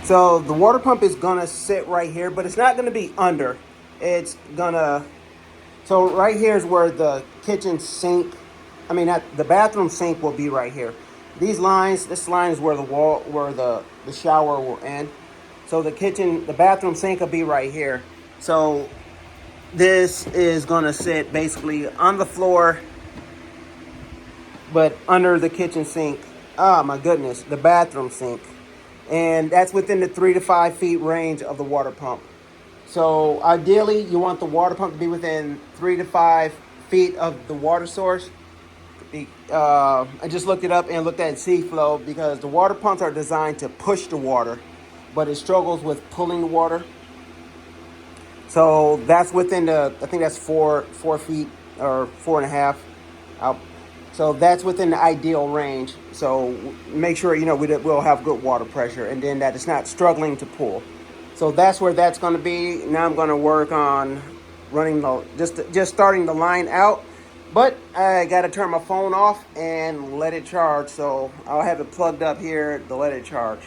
So the water pump is gonna sit right here, but it's not gonna be under. It's gonna, so right here is where the kitchen sink, I mean, not, the bathroom sink will be right here. These lines, this line is where the wall, where the shower will end. So the kitchen, the bathroom sink will be right here. So this is gonna sit basically on the floor, but under the kitchen sink. Oh my goodness, the bathroom sink. And that's within the 3 to 5 feet range of the water pump. So ideally, you want the water pump to be within 3 to 5 feet of the water source. I just looked it up and looked at Seaflo because the water pumps are designed to push the water, but it struggles with pulling the water. So that's within the, I think that's 4 feet or 4.5 out. So that's within the ideal range. So make sure, we'll have good water pressure and then that it's not struggling to pull. So that's where that's going to be. Now I'm going to work on running the, just starting the line out. But I got to turn my phone off and let it charge. So I'll have it plugged up here to let it charge.